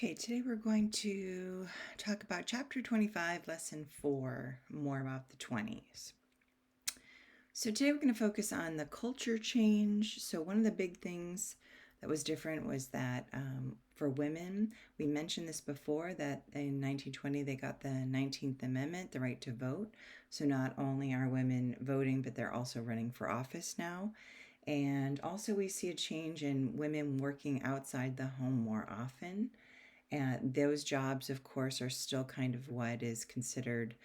Okay, today we're going to talk about Chapter 25, Lesson 4, more about the 20s. So today we're going to focus on the culture change. So one of the big things that was different was that for women, we mentioned this before, that in 1920 they got the 19th Amendment, the right to vote. So not only are women voting, but they're also running for office now. And also we see a change in women working outside the home more often. And those jobs, of course, are still kind of what is considered,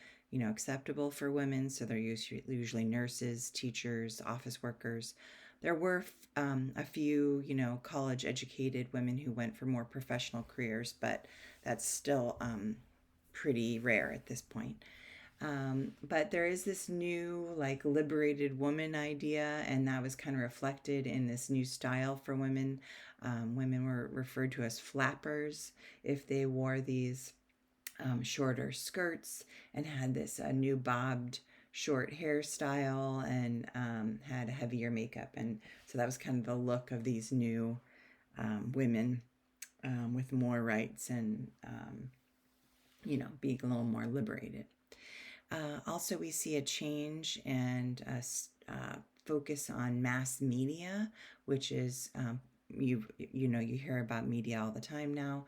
acceptable for women. So they're usually nurses, teachers, office workers. There were a few, college educated women who went for more professional careers, but that's still pretty rare at this point. But there is this new, like, liberated woman idea, and that was kind of reflected in this new style for women. Women were referred to as flappers if they wore these shorter skirts and had this new bobbed short hairstyle and had heavier makeup. And so that was kind of the look of these new women with more rights and, being a little more liberated. Also, we see a change and a focus on mass media, which is you hear about media all the time now,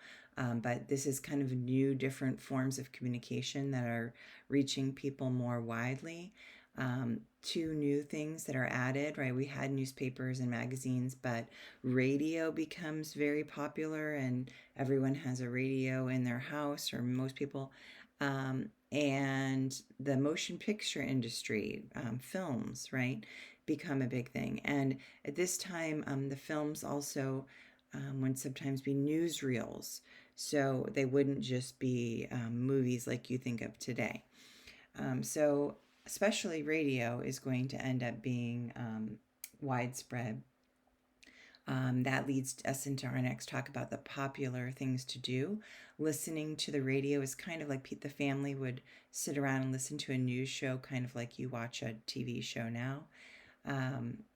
but this is kind of new, different forms of communication that are reaching people more widely. Two new things that are added, right? We had newspapers and magazines, but radio becomes very popular, and everyone has a radio in their house, or most people. And the motion picture industry, films, right, become a big thing. And at this time, the films also would sometimes be newsreels. So they wouldn't just be movies like you think of today. So especially radio is going to end up being widespread. That leads us into our next talk about the popular things to do. Listening to the radio is kind of like the family would sit around and listen to a news show, kind of like you watch a TV show now.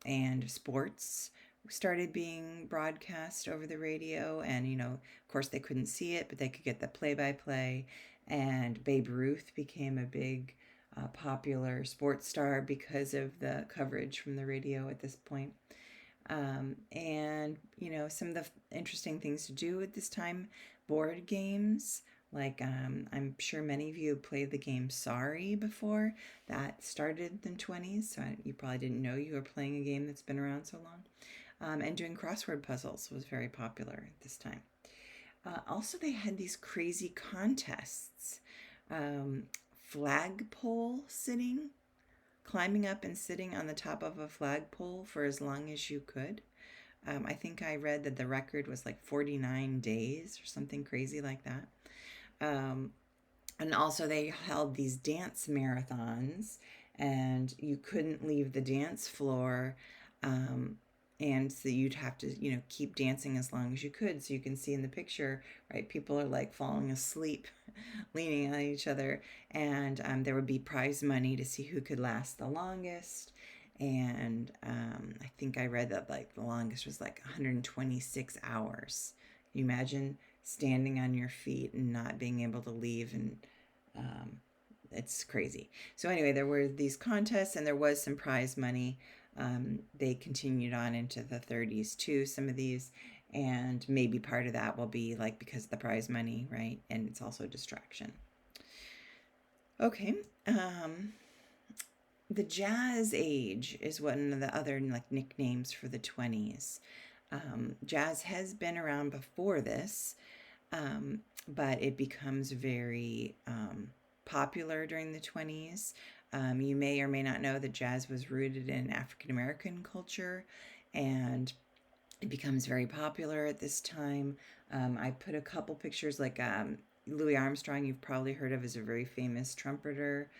And sports started being broadcast over the radio, and of course they couldn't see it, but they could get the play-by-play. And Babe Ruth became a big popular sports star because of the coverage from the radio at this point. And some of the interesting things to do at this time, board games. Like, I'm sure many of you have played the game Sorry before. That started in the 20s, so you probably didn't know you were playing a game that's been around so long. And doing crossword puzzles was very popular at this time. Also, they had these crazy contests. Flagpole sitting, climbing up and sitting on the top of a flagpole for as long as you could. I think I read that the record was like 49 days or something crazy like that. And also, they held these dance marathons, and you couldn't leave the dance floor. And so you'd have to, keep dancing as long as you could. So you can see in the picture, right, people are like falling asleep, leaning on each other. And there would be prize money to see who could last the longest. And I think I read that like the longest was like 126 hours. Can you imagine standing on your feet and not being able to leave? And it's crazy. So anyway, there were these contests, and there was some prize money. They continued on into the 30s too, some of these, and maybe part of that will be like because of the prize money, right? And it's also a distraction. Okay. The Jazz Age is one of the other like nicknames for the 20s. Jazz has been around before this, but it becomes very popular during the 20s. You may or may not know that jazz was rooted in African American culture, and it becomes very popular at this time. I put a couple pictures, like Louis Armstrong, you've probably heard of, as a very famous trumpeter.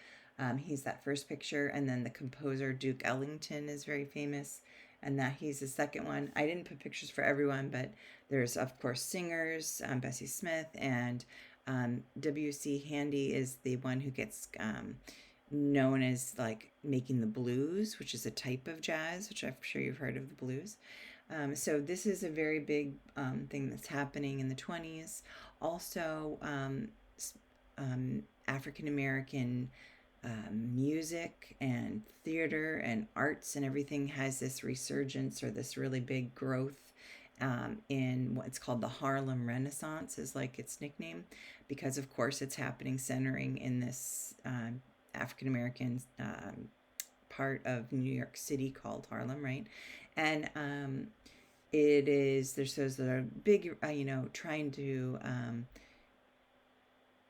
He's that first picture, and then the composer Duke Ellington is very famous, and that he's the second one. I didn't put pictures for everyone, but there's of course singers, Bessie Smith, and W.C. Handy is the one who gets known as like making the blues, which is a type of jazz, which I'm sure you've heard of the blues. So this is a very big thing that's happening in the 20s. Also, African American music and theater and arts and everything has this resurgence or this really big growth in what's called the Harlem Renaissance, is like its nickname, because of course it's happening centering in this African American part of New York City called Harlem, right? And it is, there's those that are big, trying to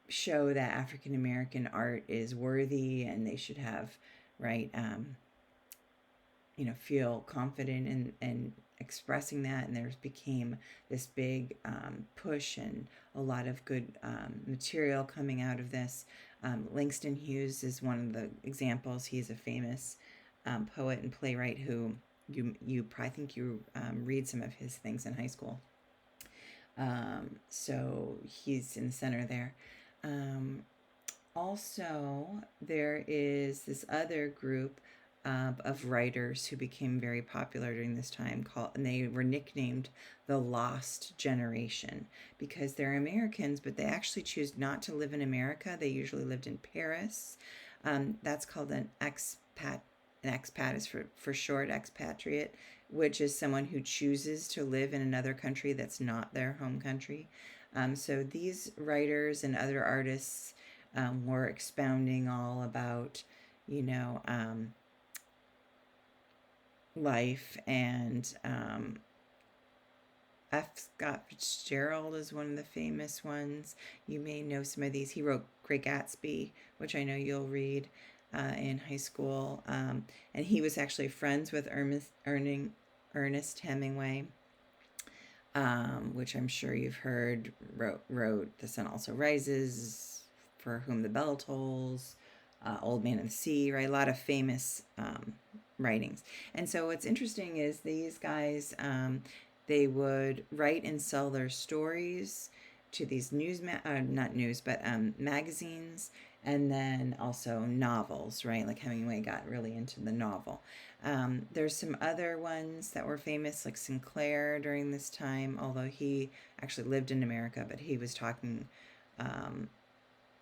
show that African American art is worthy and they should have, right, feel confident in expressing that. And there's became this big push and a lot of good material coming out of this. Langston Hughes is one of the examples. He's a famous poet and playwright who you probably think you read some of his things in high school. So he's in the center there. Also, there is this other group of writers who became very popular during this time, and they were nicknamed the Lost Generation because they're Americans, but they actually choose not to live in America. They usually lived in Paris. That's called an expat. An expat is for short, expatriate, which is someone who chooses to live in another country that's not their home country. So these writers and other artists were expounding all about, life. And F. Scott Fitzgerald is one of the famous ones. You may know some of these. He wrote Great Gatsby, which I know you'll read in high school. And he was actually friends with Ernest Hemingway, which I'm sure you've heard, wrote The Sun Also Rises, For Whom the Bell Tolls, Old Man and the Sea, right? A lot of famous writings. And so what's interesting is these guys, they would write and sell their stories to these magazines, and then also novels, right? Like Hemingway got really into the novel. There's some other ones that were famous, like Sinclair during this time, although he actually lived in America, but he was talking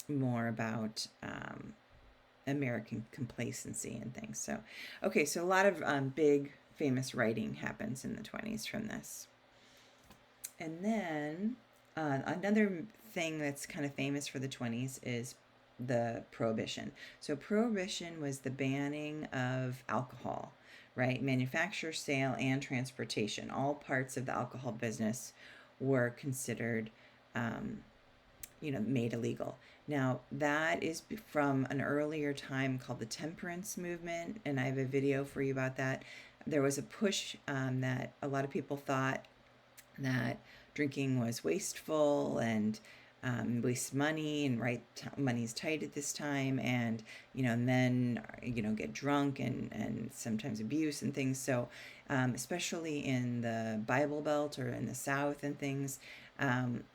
more about American complacency and things. So, okay, so a lot of big famous writing happens in the 20s from this. And then another thing that's kind of famous for the 20s is the Prohibition. So Prohibition was the banning of alcohol, right? Manufacture, sale, and transportation. All parts of the alcohol business were considered, made illegal. Now, that is from an earlier time called the temperance movement, and I have a video for you about that. There was a push that a lot of people thought that drinking was wasteful and waste money, and money's tight at this time, and men get drunk and sometimes abuse and things. So especially in the Bible Belt or in the South and things,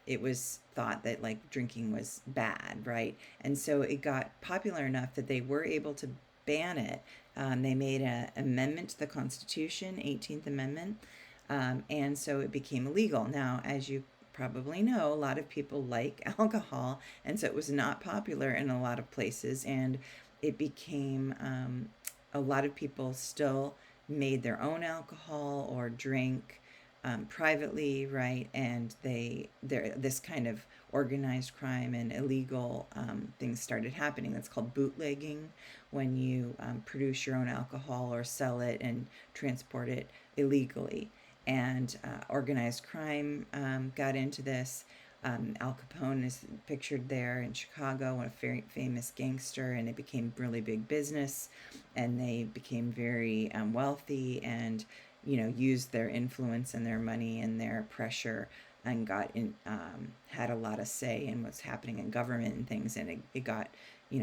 it was thought that like drinking was bad, right? And so it got popular enough that they were able to ban it. They made an amendment to the Constitution, 18th Amendment, and so it became illegal. Now, as you probably know, a lot of people like alcohol, and so it was not popular in a lot of places, and it became a lot of people still made their own alcohol or drink privately, right? And this kind of organized crime and illegal things started happening. That's called bootlegging, when you produce your own alcohol or sell it and transport it illegally. And organized crime got into this. Al Capone is pictured there in Chicago, a very famous gangster, and it became really big business, and they became very wealthy, and used their influence and their money and their pressure, and had a lot of say in what's happening in government and things, and it got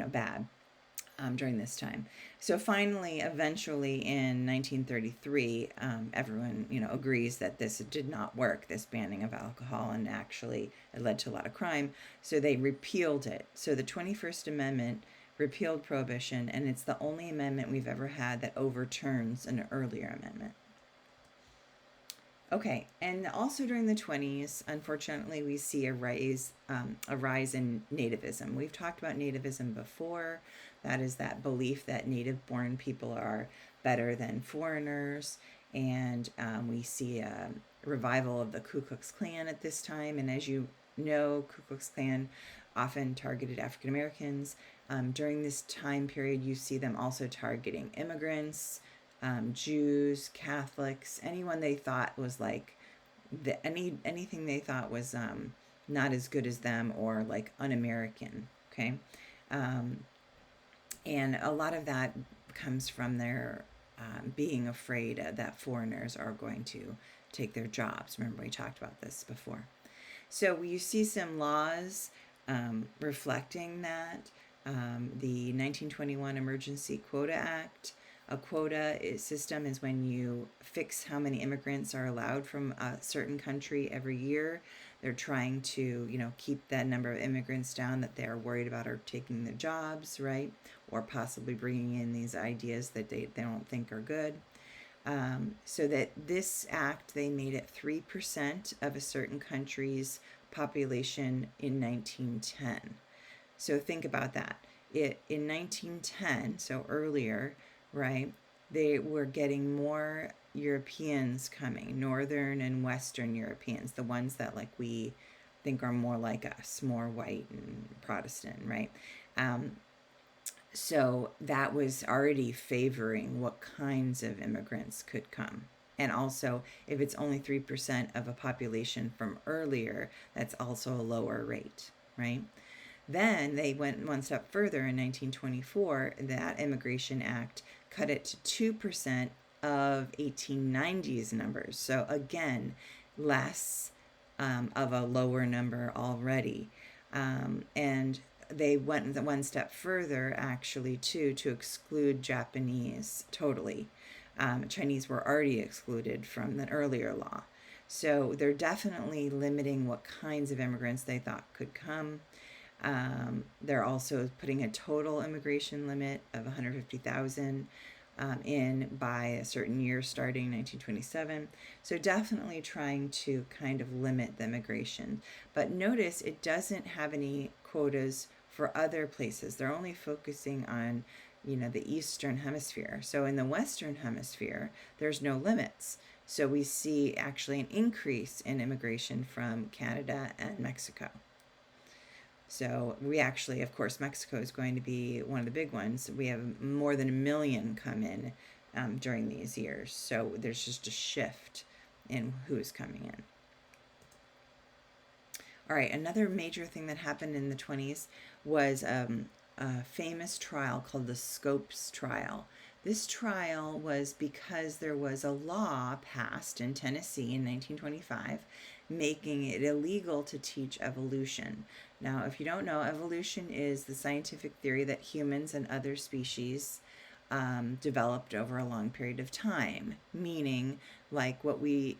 bad during this time. So finally, eventually in 1933, everyone agrees that this did not work, this banning of alcohol, and actually it led to a lot of crime. So they repealed it. So the 21st Amendment repealed Prohibition, and it's the only amendment we've ever had that overturns an earlier amendment. Okay, and also during the 20s, unfortunately, we see a rise in nativism. We've talked about nativism before. That is that belief that native-born people are better than foreigners, and we see a revival of the Ku Klux Klan at this time. And as you know, Ku Klux Klan often targeted African Americans. During this time period, you see them also targeting immigrants, Jews, Catholics, anyone they thought was like anything they thought was not as good as them or like un-American. Okay, um, and a lot of that comes from their being afraid that foreigners are going to take their jobs. Remember, we talked about this before. So you see some laws reflecting that. The 1921 Emergency Quota Act. A quota system is when you fix how many immigrants are allowed from a certain country every year. They're trying to, keep that number of immigrants down that they're worried about are taking their jobs, right? Or possibly bringing in these ideas that they don't think are good. So that this act, they made it 3% of a certain country's population in 1910. So think about that. In 1910, so earlier, right, they were getting more Europeans coming, Northern and Western Europeans, the ones that like we think are more like us, more white and Protestant, right? So that was already favoring what kinds of immigrants could come. And also, if it's only 3% of a population from earlier, that's also a lower rate, right? Then they went one step further in 1924. That Immigration Act cut it to 2% of 1890's numbers. So again, less of a lower number already. And they went one step further, actually, too, to exclude Japanese totally. Chinese were already excluded from the earlier law. So they're definitely limiting what kinds of immigrants they thought could come. They're also putting a total immigration limit of 150,000 in by a certain year starting 1927. So definitely trying to kind of limit the immigration. But notice it doesn't have any quotas for other places. They're only focusing on, the Eastern Hemisphere. So in the Western Hemisphere, there's no limits. So we see actually an increase in immigration from Canada and Mexico. So we actually, of course, Mexico is going to be one of the big ones. We have more than 1 million come in during these years. So there's just a shift in who is coming in. All right, another major thing that happened in the 20s was a famous trial called the Scopes trial. This trial was because there was a law passed in Tennessee in 1925 making it illegal to teach evolution. Now, if you don't know, evolution is the scientific theory that humans and other species developed over a long period of time, meaning like what we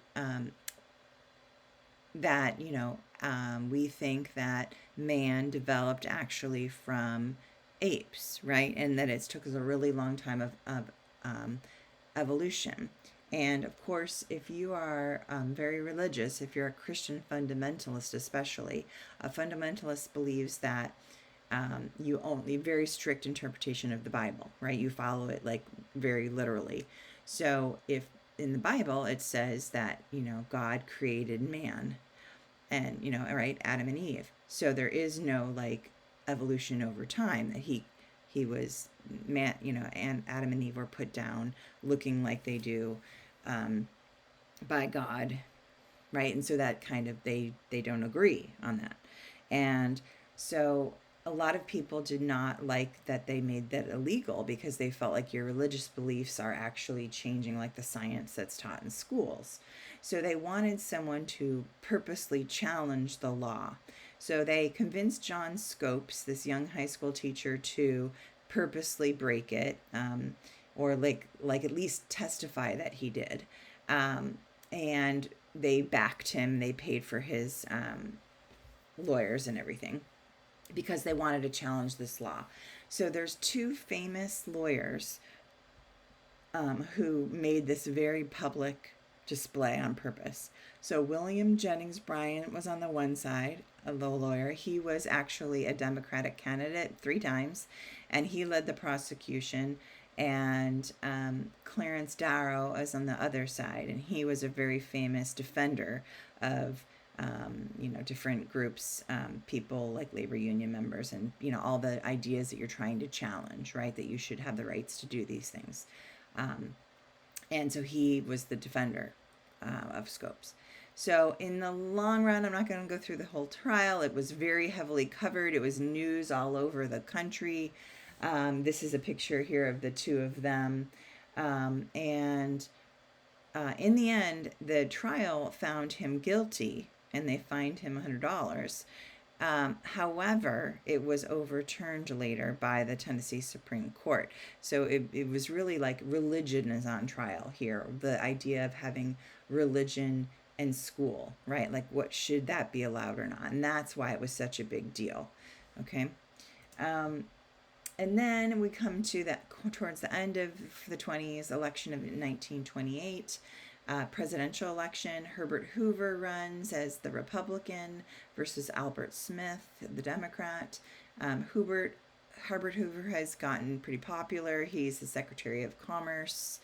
we think that man developed actually from apes, right? And that it took us a really long time of evolution. And of course, if you are very religious, if you're a Christian fundamentalist especially, a fundamentalist believes that you only very strict interpretation of the Bible, right? You follow it like very literally. So if in the Bible it says that, God created man and, right, Adam and Eve. So there is no like evolution over time that he was man, and Adam and Eve were put down looking like they do by God, right? And so that kind of they don't agree on that. And so a lot of people did not like that they made that illegal because they felt like your religious beliefs are actually changing like the science that's taught in schools. So they wanted someone to purposely challenge the law. So they convinced John Scopes, this young high school teacher, to purposely break it, or like at least testify that he did. And they backed him. They paid for his lawyers and everything because they wanted to challenge this law. So there's two famous lawyers who made this very public display on purpose. So William Jennings Bryan was on the one side, a low lawyer. He was actually a Democratic candidate 3 times, and he led the prosecution. And Clarence Darrow is on the other side, and he was a very famous defender of different groups, people like labor union members, and all the ideas that you're trying to challenge, right? That you should have the rights to do these things. And so he was the defender of Scopes. So in the long run, I'm not going to go through the whole trial. It was very heavily covered. It was news all over the country. This is a picture here of the two of them. And in the end, the trial found him guilty, and they fined him $100. However, it was overturned later by the Tennessee Supreme Court. So it was really like religion is on trial here. The idea of having religion in school, right? Like, what should that be allowed or not? And that's why it was such a big deal. Okay. And then we come to that towards the end of the 20s, election of 1928. Presidential election, Herbert Hoover runs as the Republican versus Albert Smith, the Democrat. Herbert Hoover has gotten pretty popular. He's the Secretary of Commerce.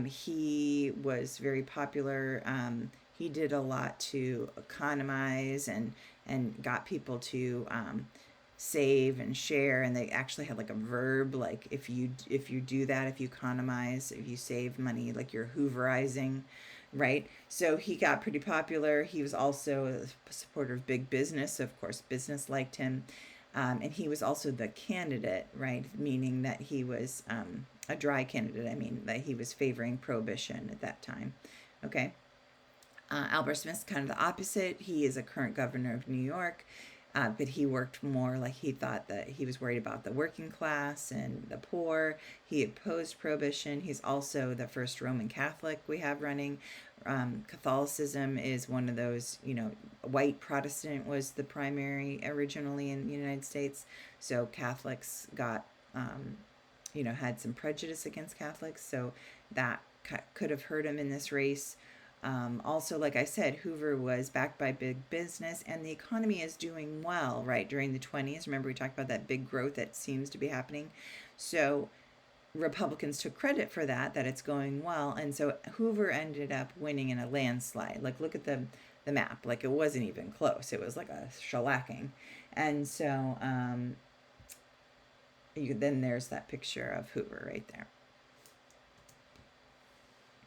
He was very popular. He did a lot to economize and got people to save and share, and they actually had like a verb, like if you do that, if you economize, if you save money, like you're hooverizing, right? So he got pretty popular. He was also a supporter of big business, so of course business liked him. And he was also the candidate, right? Meaning that he was a dry candidate. I mean, that he was favoring prohibition at that time. Okay. Albert Smith's kind of the opposite. He is a current governor of New York. But he worked more like he thought that he was worried about the working class and the poor. He opposed prohibition. He's also the first Roman Catholic we have running. Catholicism is one of those, white Protestant was the primary originally in the United States. So Catholics got, had some prejudice against Catholics. So that could have hurt him in this race. Also, like I said, Hoover was backed by big business, and the economy is doing well, right, during the 20s. Remember, we talked about that big growth that seems to be happening. So Republicans took credit for that it's going well. And so Hoover ended up winning in a landslide. Like, look at the map. Like, it wasn't even close. It was like a shellacking. And so then there's that picture of Hoover right there.